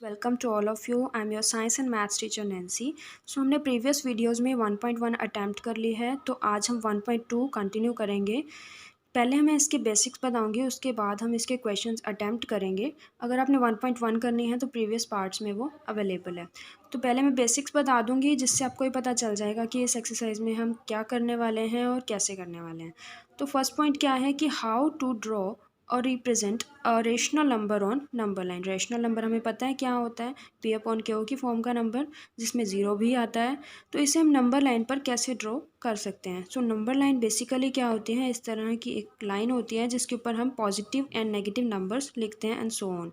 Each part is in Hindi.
Welcome to all of you. I am your science and maths teacher Nancy. So हमने प्रीवियस वीडियोज़ में 1.1 अटैम्प्ट कर ली है, तो आज हम 1.2 कंटिन्यू करेंगे। पहले मैं इसके बेसिक्स बताऊंगी, उसके बाद हम इसके क्वेश्चंस अटैम्प्ट करेंगे। अगर आपने 1.1 करनी है तो प्रीवियस पार्ट्स में वो अवेलेबल है। तो पहले मैं बेसिक्स बता दूंगी, जिससे आपको ये पता चल जाएगा कि इस एक्सरसाइज में हम क्या करने वाले हैं और कैसे करने वाले हैं। तो फर्स्ट पॉइंट क्या है कि हाउ टू ड्रॉ और represent a rational number on number line. Rational number हमें पता है क्या होता है, पी अपॉन क्यू की फॉर्म का नंबर, जिसमें ज़ीरो भी आता है। तो इसे हम नंबर लाइन पर कैसे ड्रॉ कर सकते हैं। सो नंबर लाइन बेसिकली क्या होती है, इस तरह की एक लाइन होती है जिसके ऊपर हम पॉजिटिव एंड नेगेटिव नंबर्स लिखते हैं एंड सो ऑन।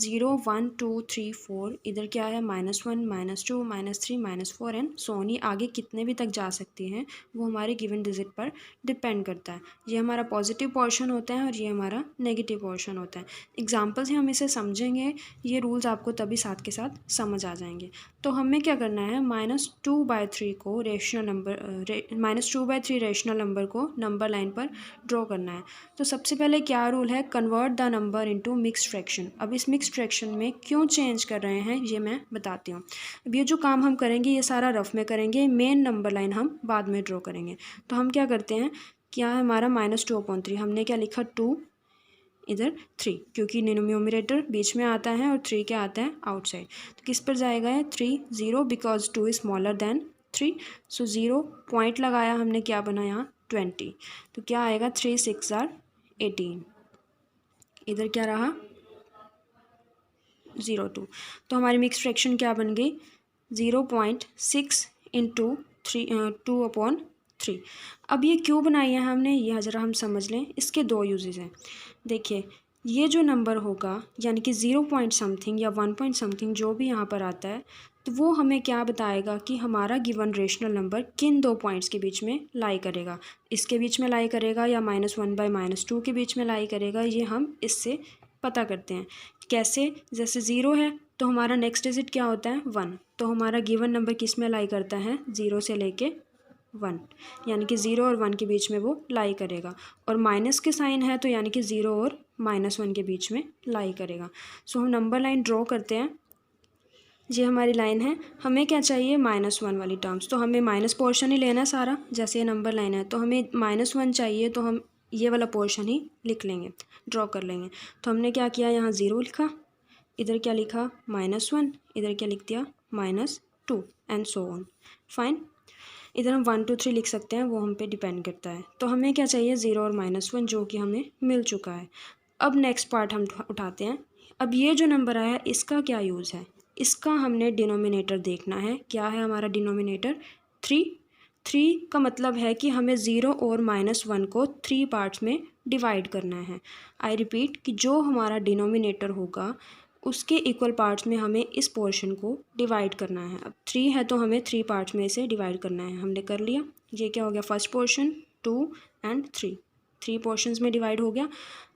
0 1 2 3 4, इधर क्या है -1 -2 -3 -4 एंड सो ऑन। ये आगे कितने भी तक जा सकती हैं वो हमारे गिवन डिजिट पर डिपेंड करता है। ये हमारा पॉजिटिव पोर्शन होता है और ये हमारा नेगेटिव पोर्शन होता है। एग्जाम्पल से हम इसे समझेंगे, ये रूल्स आपको तभी साथ के साथ समझ आ जाएंगे। तो हमें क्या करना है, -2/3 को रेशनल नंबर -2/3 रेशनल नंबर को नंबर लाइन पर ड्रॉ करना है। तो सबसे पहले क्या रूल है, convert the number into mixed fraction. अब इस मिक्स्ड फ्रैक्शन में क्यों चेंज कर रहे हैं ये मैं बताती हूँ। अब ये जो काम हम करेंगे ये सारा रफ में करेंगे, मेन नंबर लाइन हम बाद में ड्रॉ करेंगे। तो हम क्या करते हैं, क्या है हमारा -2/3, हमने क्या लिखा 2, इधर 3, क्योंकि न्यूमरेटर बीच में आता है और 3 क्या आता है आउटसाइड। तो किस पर जाएगा है 3 0, because 2 is smaller than 3। So 0 point लगाया हमने, क्या बना यहाँ 20। तो क्या आएगा 3 6 आर 18, इधर क्या रहा 0.2। तो हमारी मिक्स फ्रैक्शन क्या बन गई 0.6 इंटू 2/3। अब ये क्यों बनाई है हमने, ये ज़रा हम समझ लें। इसके दो यूजेस हैं। देखिए, ये जो नंबर होगा यानी कि 0 पॉइंट समथिंग या 1 पॉइंट समथिंग जो भी यहाँ पर आता है, तो वो हमें क्या बताएगा कि हमारा गिवन रेशनल नंबर किन दो पॉइंट्स के बीच में लाई करेगा। इसके बीच में लाई करेगा या -1/-2 के बीच में लाई करेगा, ये हम इससे पता करते हैं। कैसे, जैसे 0 है तो हमारा नेक्स्ट डिजिट क्या होता है 1, तो हमारा गिवन नंबर किस में लाई करता है 0 से लेके 1, यानी कि 0 और 1 के बीच में वो लाई करेगा। और माइनस के साइन है तो यानी कि 0 और -1 के बीच में लाई करेगा। सो हम नंबर लाइन ड्रॉ करते हैं, ये हमारी लाइन है। हमें क्या चाहिए -1 वाली टर्म्स, तो हमें माइनस पोर्शन ही लेना है सारा। जैसे ये नंबर लाइन है तो हमें -1 चाहिए, तो हम ये वाला पोर्शन ही लिख लेंगे, ड्रॉ कर लेंगे। तो हमने क्या किया, यहाँ 0 लिखा, इधर क्या लिखा -1, इधर क्या लिख दिया -2 एंड सो ऑन। फाइन, इधर हम 1 2 3 लिख सकते हैं, वो हम पे डिपेंड करता है। तो हमें क्या चाहिए 0 और -1, जो कि हमें मिल चुका है। अब नेक्स्ट पार्ट हम उठाते हैं। अब ये जो नंबर आया इसका क्या यूज़ है, इसका हमने डिनोमिनेटर देखना है। क्या है हमारा डिनोमिनेटर 3। 3 का मतलब है कि हमें 0 और -1 को 3 पार्ट्स में डिवाइड करना है। आई रिपीट कि जो हमारा डिनोमिनेटर होगा उसके इक्वल पार्ट्स में हमें इस पोर्शन को डिवाइड करना है। अब 3 है तो हमें 3 पार्ट्स में इसे डिवाइड करना है, हमने कर लिया। ये क्या हो गया, फर्स्ट पोर्शन 2 एंड 3, 3 पोर्शंस में डिवाइड हो गया।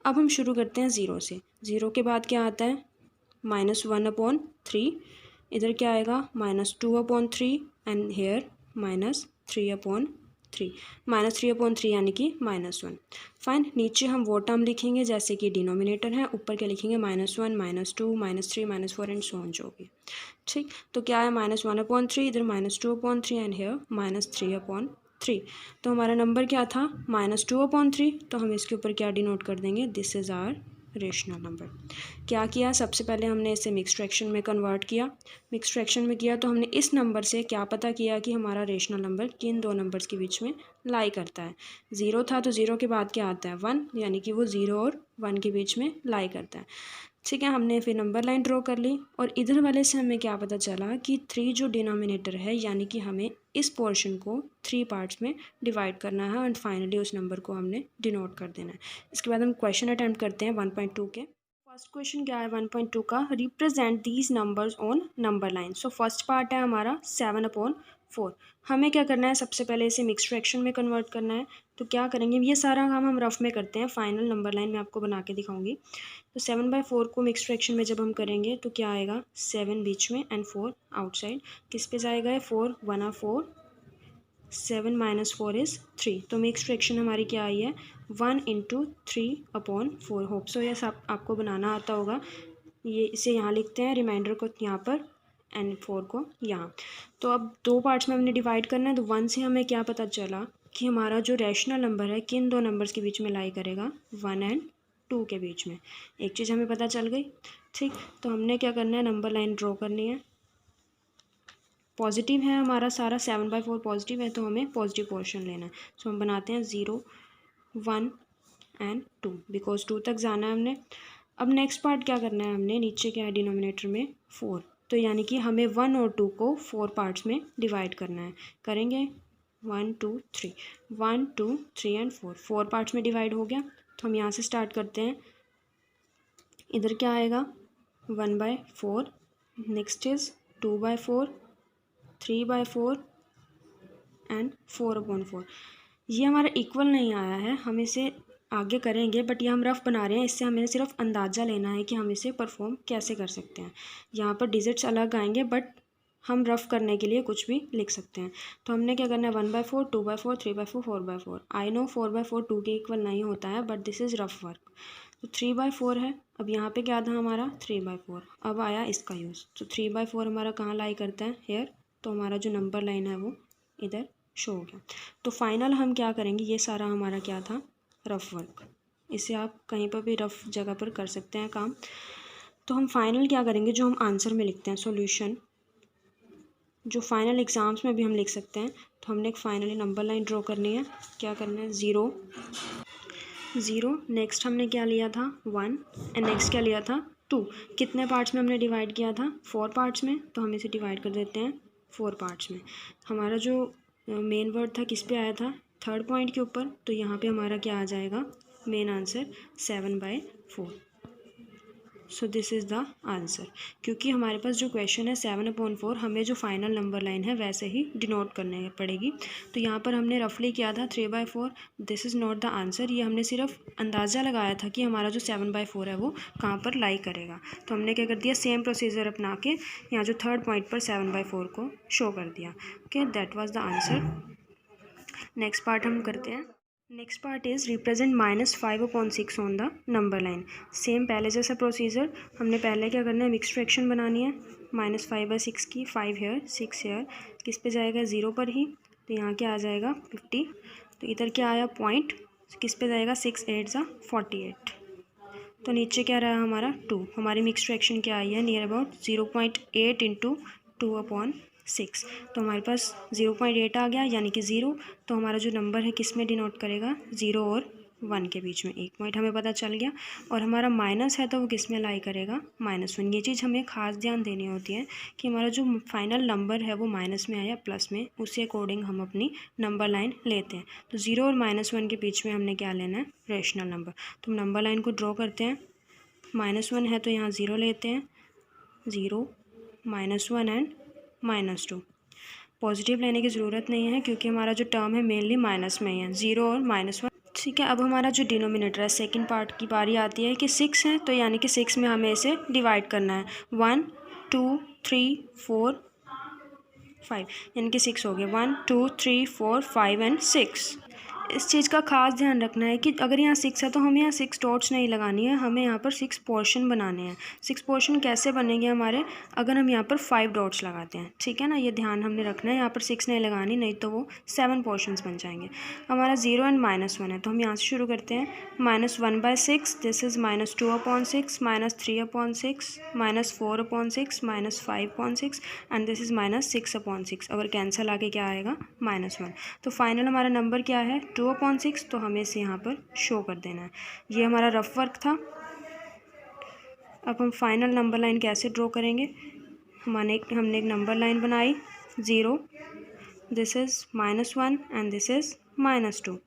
अब हम शुरू करते हैं 0 से। 0 के बाद क्या आता है -1/3, इधर क्या आएगा -2/3 एंड हेयर -3/3, -3/3 यानी कि -1। फाइन, नीचे हम वो टर्म लिखेंगे जैसे कि डिनोमिनेटर है, ऊपर क्या लिखेंगे -1 -2 -3 -4 एंड सो ऑन, जो भी। ठीक, तो क्या है -1/3, इधर -2/3 एंड हेयर -3/3। तो हमारा नंबर क्या था -2/3, तो हम इसके ऊपर क्या डिनोट कर देंगे, this is our rational number. क्या किया, सबसे पहले हमने इसे मिक्स्ड फ्रैक्शन में कन्वर्ट किया। मिक्स्ड फ्रैक्शन में किया तो हमने इस नंबर से क्या पता किया कि हमारा रेशनल नंबर किन दो नंबर्स के बीच में लाई करता है। 0 था तो 0 के बाद क्या आता है 1, यानी कि वो 0 और 1 के बीच में लाई करता है। ठीक है, हमने फिर नंबर लाइन ड्रॉ कर ली और इधर वाले से हमें क्या पता चला कि 3 जो डिनोमिनेटर है, यानी कि हमें इस पोर्शन को 3 पार्ट्स में डिवाइड करना है एंड फाइनली उस नंबर को हमने डिनोट कर देना है। इसके बाद हम क्वेश्चन अटैम्प्ट करते हैं 1.2 के। फर्स्ट क्वेश्चन क्या है 1.2 का, represent these numbers on number line. So first part है हमारा 7/4। हमें क्या करना है, सबसे पहले इसे मिक्स्ड फ्रैक्शन में कन्वर्ट करना है। तो क्या करेंगे, ये सारा काम हम रफ में करते हैं, फाइनल नंबर लाइन में आपको बना के दिखाऊंगी। तो 7/4 को मिक्स फ्रैक्शन में जब हम करेंगे तो क्या आएगा 7 बीच में एंड 4 आउटसाइड। किस पे जाएगा 4 1/4, 7 -4 इज़ 3। तो मिक्स फ्रैक्शन हमारी क्या आई है 1 × 3/4। होप सो यस आपको बनाना आता होगा। ये इसे यहाँ लिखते हैं, रिमाइंडर को यहाँ पर एंड 4 को यहाँ। तो अब 2 पार्ट्स में हमने डिवाइड करना है। तो 1 से हमें क्या पता चला कि हमारा जो रैशनल नंबर है किन दो नंबर्स के बीच में लाई करेगा, 1 एंड 2 के बीच में। एक चीज़ हमें पता चल गई, ठीक। तो हमने क्या करना है, नंबर लाइन ड्रॉ करनी है। पॉजिटिव है हमारा सारा, 7/4 पॉजिटिव है, तो हमें पॉजिटिव पोर्शन लेना है। सो हम बनाते हैं 0, 1 एंड 2, बिकॉज 2 तक जाना है हमने। अब नेक्स्ट पार्ट क्या करना है, हमने नीचे क्या है डिनोमिनेटर में 4, तो यानी कि हमें 1 और 2 को 4 पार्ट्स में डिवाइड करना है। करेंगे 1 2 3, 1 2 3 एंड 4 पार्ट्स में डिवाइड हो गया। तो हम यहाँ से स्टार्ट करते हैं। इधर क्या आएगा, 1/4, नेक्स्ट इज 2/4, 3/4 एंड 4/4। ये हमारा इक्वल नहीं आया है, हम इसे आगे करेंगे, बट ये हम रफ बना रहे हैं। इससे हमें सिर्फ अंदाज़ा लेना है कि हम इसे परफॉर्म कैसे कर सकते हैं। यहाँ पर डिजिट्स अलग आएंगे, बट हम रफ करने के लिए कुछ भी लिख सकते हैं। तो हमने क्या करना है, 1/4, 2/4, 3/4, 4/4। आई नो 4/4 2 के इक्वल नहीं होता है, but this is rough work. तो 3/4 है। अब यहाँ पे क्या था हमारा, 3/4। अब आया इसका यूज़। तो 3/4 हमारा कहाँ लाई करता है, हेयर। तो हमारा जो नंबर लाइन है वो इधर शो हो गया। तो फाइनल हम क्या करेंगे, ये सारा हमारा क्या था, रफ वर्क। इसे आप कहीं पर भी रफ जगह पर कर सकते हैं काम। तो हम फाइनल क्या करेंगे, जो हम आंसर में लिखते हैं सॉल्यूशन, जो फाइनल एग्ज़ाम्स में भी हम लिख सकते हैं। तो हमने एक फाइनली नंबर लाइन ड्रॉ करनी है। क्या करना है, 0 0, नेक्स्ट हमने क्या लिया था, 1, एंड नेक्स्ट क्या लिया था, 2। कितने पार्ट्स में हमने डिवाइड किया था, 4 पार्ट्स में। तो हम इसे डिवाइड कर देते हैं 4 पार्ट्स में। हमारा जो मेन वर्ड था किस पे आया था, थर्ड पॉइंट के ऊपर। तो यहाँ पे हमारा क्या आ जाएगा, main answer 7/4। So this is the answer. क्योंकि हमारे पास जो क्वेश्चन है 7/4, हमें जो फाइनल नंबर लाइन है वैसे ही डिनोट करने पड़ेगी। तो यहाँ पर हमने रफली किया था 3/4। This is not the answer. ये हमने सिर्फ अंदाज़ा लगाया था कि हमारा जो 7/4 है वो कहाँ पर लाई करेगा। तो हमने क्या कर दिया, सेम प्रोसीजर अपना के यहाँ जो थर्ड पॉइंट पर 7/4 को शो कर दिया। Okay, that was the answer. Next part हम करते हैं। Next part is represent -5/6 on the number line. Same पहले जैसा प्रोसीजर। हमने पहले क्या करना है, मिक्स फ्रैक्शन बनानी है। -5/6 की, 5 हेयर 6 हेयर किस पे जाएगा, 0 पर ही। तो यहाँ क्या आ जाएगा, 50। तो इधर क्या आया, पॉइंट किस पे जाएगा, 6 8 ज़ा 48। तो नीचे क्या रहा हमारा, 2। हमारी मिक्स फ्रैक्शन क्या आई है, नियर अबाउट 0.8 इंटू 2/6। तो हमारे पास 0.8 आ गया, यानी कि 0। तो हमारा जो नंबर है किस में डिनोट करेगा, 0 और 1 के बीच में। एक पॉइंट हमें पता चल गया। और हमारा माइनस है तो वो किस में लाई करेगा, -1। ये चीज़ हमें खास ध्यान देनी होती है कि हमारा जो फाइनल नंबर है वो माइनस में है या प्लस में, उसी अकॉर्डिंग हम अपनी नंबर लाइन लेते हैं। तो 0 और -1 के बीच में हमने क्या लेना है, रेशनल नंबर। तो हम नंबर लाइन को ड्रॉ करते हैं। -1 है तो यहाँ 0 लेते हैं, 0 -1 एंड -2। पॉजिटिव लेने की ज़रूरत नहीं है क्योंकि हमारा जो टर्म है मेनली माइनस में ही है, 0 और -1। ठीक है, अब हमारा जो डिनोमिनेटर है, सेकंड पार्ट की बारी आती है कि 6 है, तो यानी कि 6 में हमें इसे डिवाइड करना है। 1 2 3 4 5, यानी कि 6 हो गया। 1 2 3 4 5 एंड 6। इस चीज़ का खास ध्यान रखना है कि अगर यहाँ 6 है तो हमें यहाँ 6 डॉट्स नहीं लगानी है, हमें यहाँ पर 6 पोर्शन बनाने हैं। 6 पोर्शन कैसे बनेंगे हमारे, अगर हम यहाँ पर 5 डॉट्स लगाते हैं, ठीक है ना। ये ध्यान हमने रखना है, यहाँ पर 6 नहीं लगानी, नहीं तो वो 7 पोर्शंस बन जाएंगे। हमारा 0 एंड -1 है, तो हम यहाँ से शुरू करते हैं। -1/6, this is -2/6, -3/6, -4/6, -5/6 and this is -6/6। अगर कैंसिल आके क्या आएगा, -1। तो फाइनल हमारा नंबर क्या है, 2/6। तो हमें इसे यहाँ पर शो कर देना है। ये हमारा रफ वर्क था। अब हम फाइनल नंबर लाइन कैसे ड्रॉ करेंगे, हमने एक नंबर लाइन बनाई, 0, this is -1 and this is -2।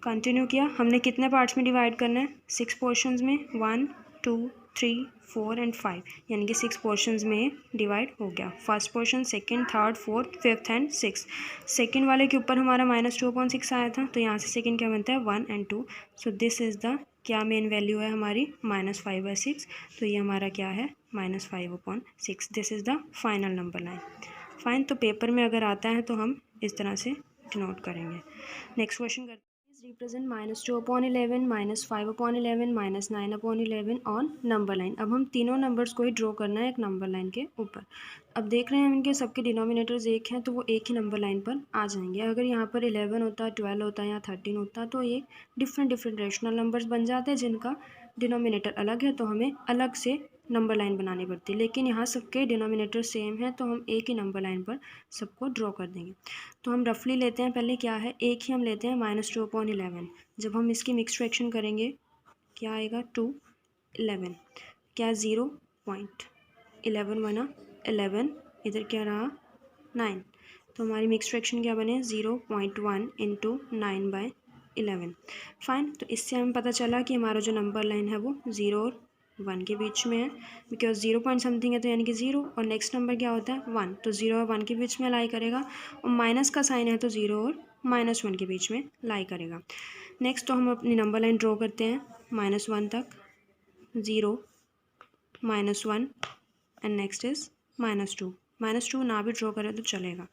Continue किया। हमने कितने पार्ट्स में डिवाइड करना है, 6 पोर्शंस में, 1 2 3 4 एंड 5, यानी कि 6 पोर्शंस में डिवाइड हो गया। First portion, second, third, fourth, fifth and 6। Second वाले के ऊपर हमारा -2/6 आया था, तो यहाँ से सेकंड क्या बनता है, 1 and 2। So this is the क्या मेन वैल्यू है हमारी, -5/6। तो ये हमारा क्या है, -5/6। This is the final number line. Fine. तो पेपर में अगर आता है तो हम इस तरह से डिनोट करेंगे। नेक्स्ट क्वेश्चन करते हैं। Represent -2/11, -5/11, -9/11 on number line. अब हम तीनों नंबर्स को ही ड्रॉ करना है एक नंबर लाइन के ऊपर। अब देख रहे हैं हम इनके सबके डिनोमिनेटर्स एक हैं तो वो एक ही नंबर लाइन पर आ जाएंगे। अगर यहाँ पर 11 होता, 12 होता या 13 होता तो ये डिफरेंट रेशनल नंबर्स बन जाते हैं जिनका डिनोमिनेटर अलग है, तो हमें अलग से नंबर लाइन बनानी पड़ती है। लेकिन यहाँ सबके डिनोमिनेटर सेम है तो हम एक ही नंबर लाइन पर सबको ड्रॉ कर देंगे। तो हम रफली लेते हैं, पहले क्या है, एक ही हम लेते हैं -2/11। जब हम इसकी मिक्स फ्रैक्शन करेंगे क्या आएगा, 2 11, क्या 0.11 बना 11, इधर क्या रहा 9, तो हमारी मिक्स फ्रैक्शन क्या बने 0.1 इंटू 9/11। फाइन, तो इससे हमें पता चला कि हमारा जो नंबर लाइन है वो 0 और 1 के बीच में है, बिकॉज 0 पॉइंट समथिंग है तो यानी कि 0, और नेक्स्ट नंबर क्या होता है 1, तो 0 और 1 के बीच में लाई करेगा, और माइनस का साइन है तो 0 और -1 के बीच में लाई करेगा। नेक्स्ट तो हम अपनी नंबर लाइन ड्रॉ करते हैं -1 तक, 0 -1 एंड नेक्स्ट इज -2। -2 ना भी ड्रॉ करें तो चलेगा।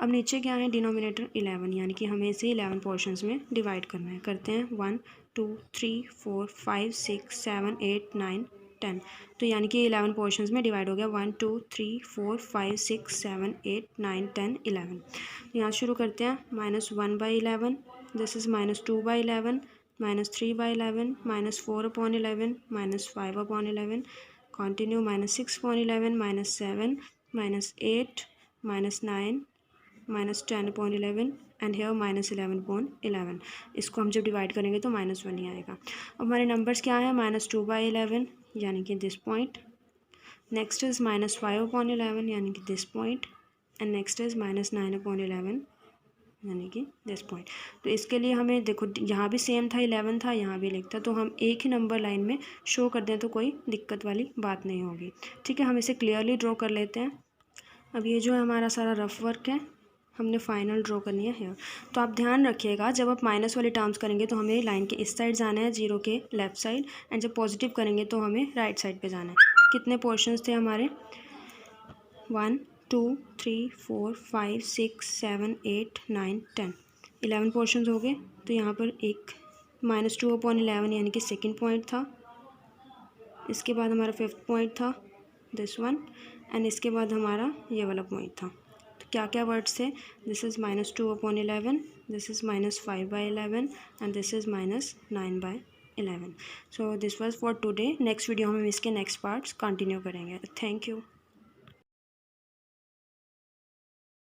अब नीचे क्या है, डिनोमिनेटर 11, यानी कि हमें इसे 11 पोर्शंस में डिवाइड करना है। करते हैं 1 2 3 4 5 6 7 8 9 10, तो यानी कि 11 पोर्शंस में डिवाइड हो गया। 1 2 3 4 5 6 7 8 9 10 11। यहाँ शुरू करते हैं -1/11, this is -2/11, -3/11, -4/11, -5/11, continue -6/11, -7, -8, -9, -10/11 and hair -11/11। इसको हम जब डिवाइड करेंगे तो -1 ही आएगा। अब हमारे नंबर्स क्या है, -2/11 यानी कि दिस पॉइंट, नेक्स्ट इज़ -5/11 यानी कि this point, and next is -9/11 यानी कि दिस पॉइंट। तो इसके लिए हमें देखो यहाँ भी सेम था, 11 था, यहाँ भी लिखता, तो हम एक ही नंबर लाइन में शो कर दें तो कोई दिक्कत वाली बात नहीं होगी। ठीक है, हम इसे क्लियरली ड्रॉ कर लेते हैं। अब ये जो है हमारा सारा रफ वर्क है, हमने फाइनल ड्रॉ करनी है हेयर। तो आप ध्यान रखिएगा, जब आप माइनस वाली टर्म्स करेंगे तो हमें लाइन के इस साइड जाना है, 0 के लेफ़्ट साइड, एंड जब पॉजिटिव करेंगे तो हमें राइट साइड पे जाना है। कितने पोर्शंस थे हमारे, 1 2 3 4 5 6 7 8 9 10, 11 पोर्शंस हो गए। तो यहाँ पर एक -2/11 यानी कि सेकेंड पॉइंट था, इसके बाद हमारा 5th पॉइंट था दिस वन, एंड इसके बाद हमारा ये वाला पॉइंट था। तो क्या क्या वर्ड्स थे, this is -2/11, this is -5/11 and this is -9/11। So this was for today. Next video में हम इसके नेक्स्ट पार्ट्स कंटिन्यू करेंगे। Thank you.